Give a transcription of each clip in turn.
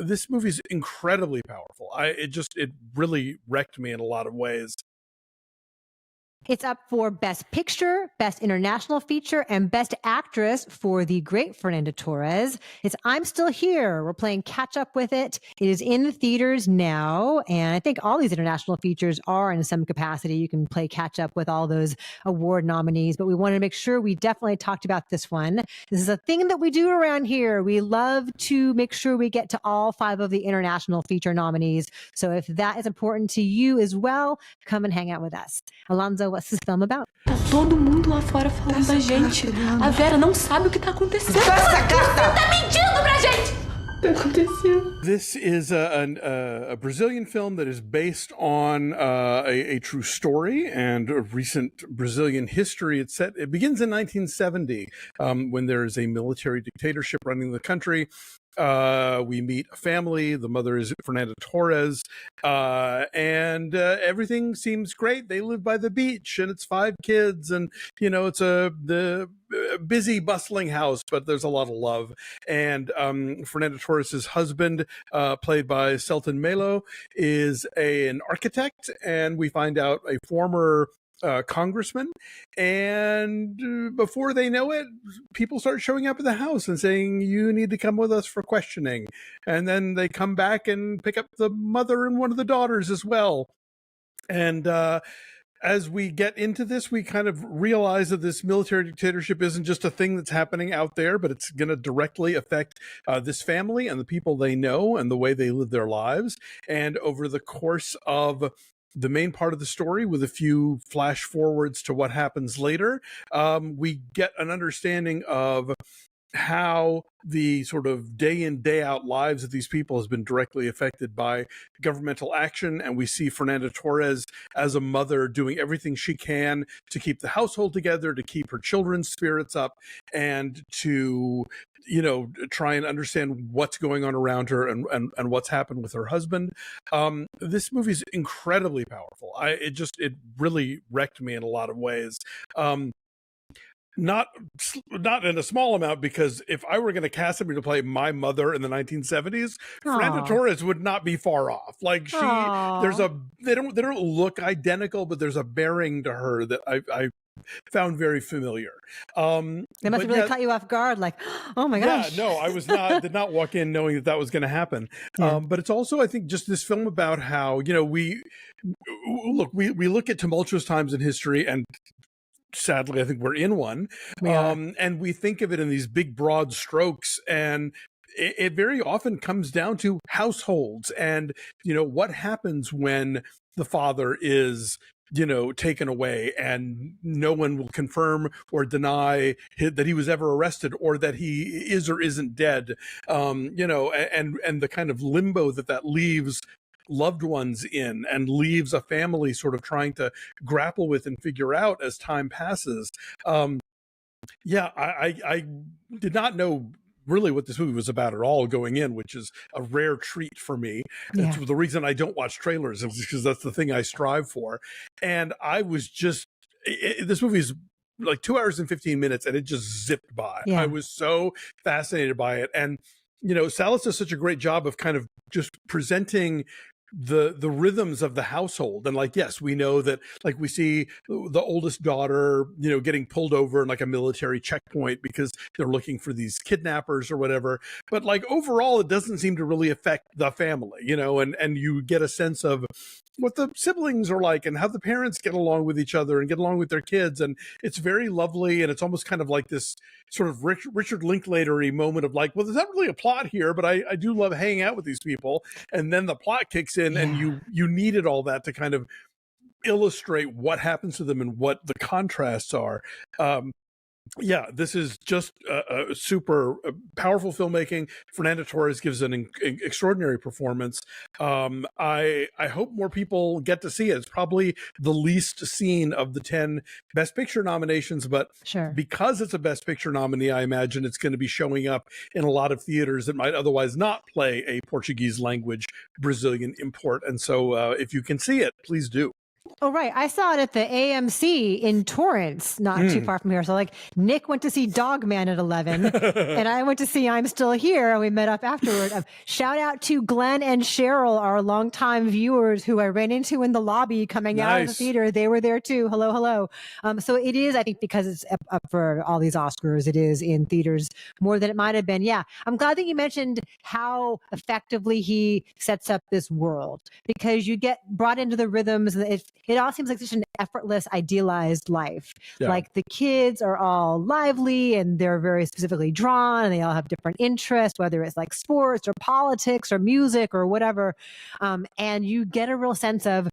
this movie's incredibly powerful. It really wrecked me in a lot of ways. It's up for Best Picture, Best International Feature, and Best Actress for the great Fernanda Torres. It's I'm Still Here. We're playing catch up with it. It is in the theaters now, and I think all these international features are in some capacity. You can play catch up with all those award nominees, but we wanted to make sure we definitely talked about this one. This is a thing that we do around here. We love to make sure we get to all 5 of the international feature nominees. So if that is important to you as well, come and hang out with us. Alonso, what's this film about? Tá todo mundo lá fora falando da gente. A Vera não sabe o que tá acontecendo. Essa carta! Tá mentindo pra gente! O que aconteceu? This is a Brazilian film that is based on a true story and a recent Brazilian history. It begins in 1970 when there is a military dictatorship running the country. We meet a family. The mother is Fernanda Torres, and everything seems great. They live by the beach, and it's 5 kids, and it's the busy, bustling house, but there's a lot of love. And Fernanda Torres's husband, played by Selton Mello, is an architect, and we find out a former congressman, and before they know it, people start showing up at the house and saying, you need to come with us for questioning. And then they come back and pick up the mother and one of the daughters as well. And as we get into this, we kind of realize that this military dictatorship isn't just a thing that's happening out there, but it's going to directly affect this family and the people they know and the way they live their lives. And over the course of the main part of the story, with a few flash forwards to what happens later, we get an understanding of how the sort of day in, day out lives of these people has been directly affected by governmental action. And we see Fernanda Torres as a mother doing everything she can to keep the household together, to keep her children's spirits up, and to try and understand what's going on around her and what's happened with her husband. This movie's incredibly powerful. It really wrecked me in a lot of ways. Not in a small amount, because if I were going to cast somebody to play my mother in the 1970s, Fernanda Torres would not be far off. Like they don't look identical, but there's a bearing to her that I found very familiar. They must have really caught you off guard, like, oh my gosh. Yeah, no, did not walk in knowing that was going to happen. Yeah. But it's also, I think, just this film about how, we look at tumultuous times in history, and sadly, I think we're in one. And we think of it in these big, broad strokes, and it very often comes down to households and, what happens when the father is taken away and no one will confirm or deny that he was ever arrested or that he is or isn't dead. And the kind of limbo that leaves loved ones in, and leaves a family sort of trying to grapple with and figure out as time passes. I did not know really what this movie was about at all going in, which is a rare treat for me. Yeah. It's the reason I don't watch trailers, is because that's the thing I strive for. And I was just, this movie is like 2 hours and 15 minutes, and it just zipped by. Yeah. I was so fascinated by it. And, Salles does such a great job of kind of just presenting the rhythms of the household. And yes, we know that, we see the oldest daughter, getting pulled over in a military checkpoint because they're looking for these kidnappers or whatever. But overall, it doesn't seem to really affect the family, and you get a sense of what the siblings are like and how the parents get along with each other and get along with their kids. And it's very lovely. And it's almost kind of like this sort of Richard Linklater-y moment of well, there's not really a plot here, but I do love hanging out with these people. And then the plot kicks in, and you needed all that to kind of illustrate what happens to them and what the contrasts are. This is just a super powerful filmmaking. Fernanda Torres gives an extraordinary performance. I hope more people get to see it. It's probably the least seen of the 10 Best Picture nominations, but because it's a Best Picture nominee, I imagine it's going to be showing up in a lot of theaters that might otherwise not play a Portuguese language Brazilian import. And so if you can see it, please do. Oh, right. I saw it at the AMC in Torrance, not too far from here. So like Nick went to see Dogman at 11 and I went to see I'm Still Here, and we met up afterward. Shout out to Glenn and Cheryl, our longtime viewers who I ran into in the lobby coming out of the theater. They were there too. Hello, hello. So it is, I think, because it's up for all these Oscars, it is in theaters more than it might have been. Yeah. I'm glad that you mentioned how effectively he sets up this world, because you get brought into the rhythms. It all seems like such an effortless, idealized life. Yeah. Like the kids are all lively and they're very specifically drawn and they all have different interests, whether it's like sports or politics or music or whatever. And you get a real sense of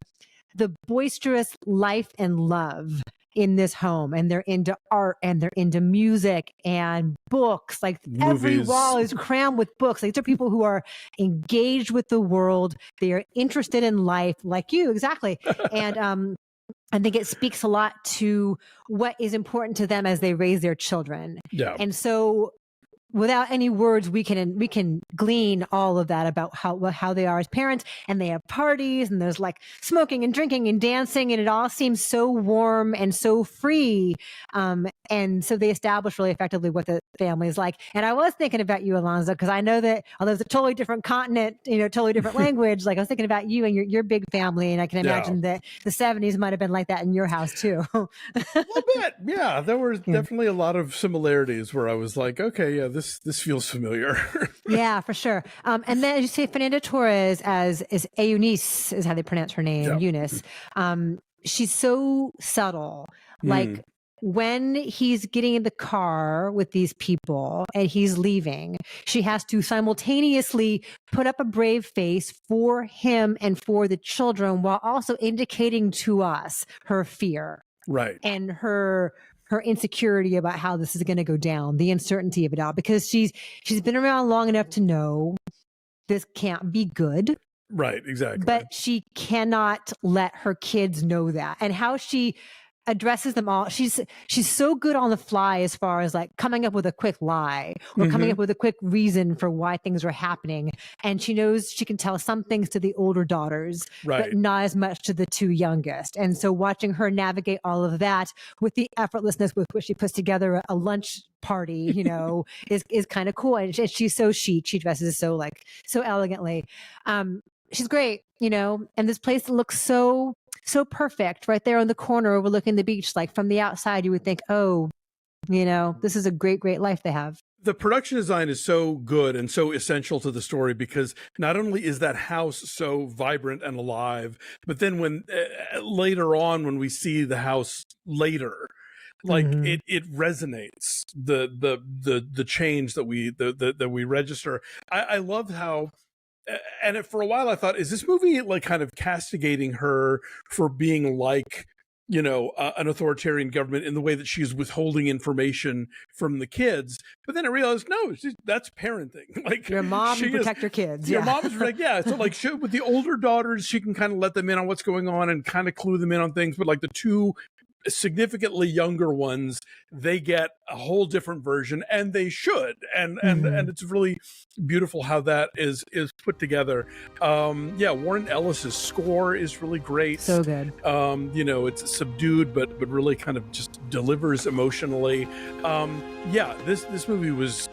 the boisterous life and love in this home, and they're into art and they're into music and books. Like every wall is crammed with books. Like, these are people who are engaged with the world. They are interested in life, like you, exactly. And I think it speaks a lot to what is important to them as they raise their children. Yeah. And so, without any words, we can glean all of that about how they are as parents, and they have parties and there's like smoking and drinking and dancing, and it all seems so warm and so free. And so they establish really effectively what the family is like. And I was thinking about you, Alonzo, because I know that although it's a totally different continent, totally different language, like I was thinking about you and your big family, and I can imagine that the 70s might have been like that in your house too. A little bit. Yeah. There were definitely a lot of similarities where I was like, okay, yeah, this feels familiar. Yeah, for sure. And then you say Fernanda Torres is Eunice is how they pronounce her name, Eunice. She's so subtle. Like when he's getting in the car with these people and he's leaving, she has to simultaneously put up a brave face for him and for the children, while also indicating to us her fear. Right. And her insecurity about how this is going to go down, the uncertainty of it all, because she's been around long enough to know this can't be good. Right, exactly. But she cannot let her kids know that. And how she addresses them all. She's so good on the fly as far as like coming up with a quick lie or coming up with a quick reason for why things are happening. And she knows she can tell some things to the older daughters, but not as much to the two youngest. And so watching her navigate all of that with the effortlessness with which she puts together a lunch party, is kind of cool. And she's so chic. She dresses so elegantly. She's great, and this place looks so perfect right there on the corner overlooking the beach. Like from the outside, you would think, oh, this is a great, great life they have. The production design is so good and so essential to the story, because not only is that house so vibrant and alive, but then when later on, when we see the house later, like it resonates, the change that we register. I love how, and for a while I thought, is this movie like kind of castigating her for being like, an authoritarian government in the way that she's withholding information from the kids? But then I realized, no, that's parenting. Like, your mom protect your kids. Your mom is like, yeah. So like, with the older daughters, she can kind of let them in on what's going on and kind of clue them in on things. But like the two significantly younger ones, they get a whole different version, and they should, and it's really beautiful how that is put together. Warren Ellis's score is really great, so good. It's subdued but really kind of just delivers emotionally. This movie was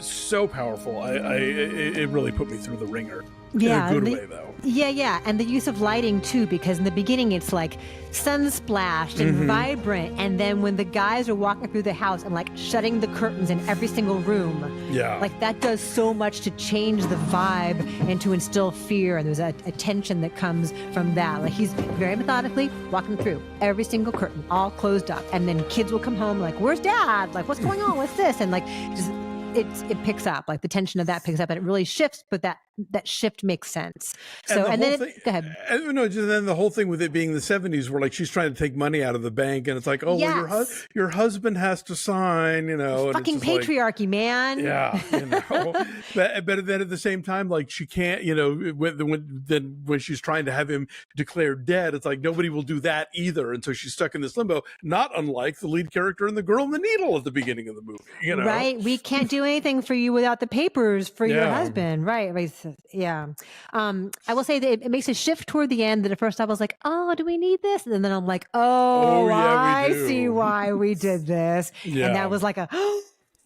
so powerful. It really put me through the ringer. Yeah, in a good way, though. Yeah. And the use of lighting, too, because in the beginning, it's like sun-splashed and vibrant. And then when the guys are walking through the house and like shutting the curtains in every single room, like that does so much to change the vibe and to instill fear. And there's a tension that comes from that. Like he's very methodically walking through every single curtain, all closed up. And then kids will come home like, where's dad? Like, what's going on? What's this? And like, just it picks up, like the tension of that picks up, and it really shifts, but that shift makes sense. So, and then go ahead. No, just then the whole thing with it being the 70s, where like she's trying to take money out of the bank, and it's like, oh, well, your husband has to sign, fucking patriarchy, like, man. Yeah, but then at the same time, like she can't, when she's trying to have him declared dead, it's like nobody will do that either, and so she's stuck in this limbo. Not unlike the lead character in The Girl in the Needle at the beginning of the movie, Right, we can't do anything for you without the papers for your husband, right? Yeah. I will say that it makes a shift toward the end that at first I was like, oh, do we need this? And then I'm like, oh, yeah, we I see do. why we did this. Yeah. And that was like a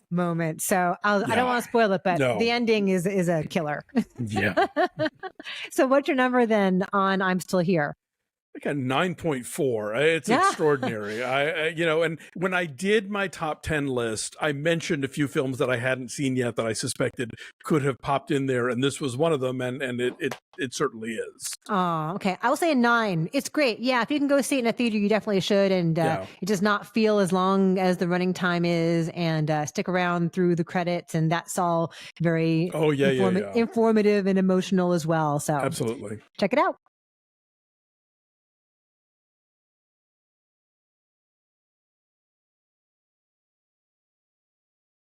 moment. So I Yeah. don't want to spoil it, but No. the ending is a killer. Yeah. So what's your number then on I'm Still Here? Like a 9.4. It's extraordinary. And when I did my top 10 list, I mentioned a few films that I hadn't seen yet that I suspected could have popped in there, and this was one of them, and it certainly is. Oh, okay. I will say a 9. It's great. Yeah, if you can go see it in a theater, you definitely should, and it does not feel as long as the running time is, and stick around through the credits, and that's all very informative and emotional as well. So absolutely, check it out.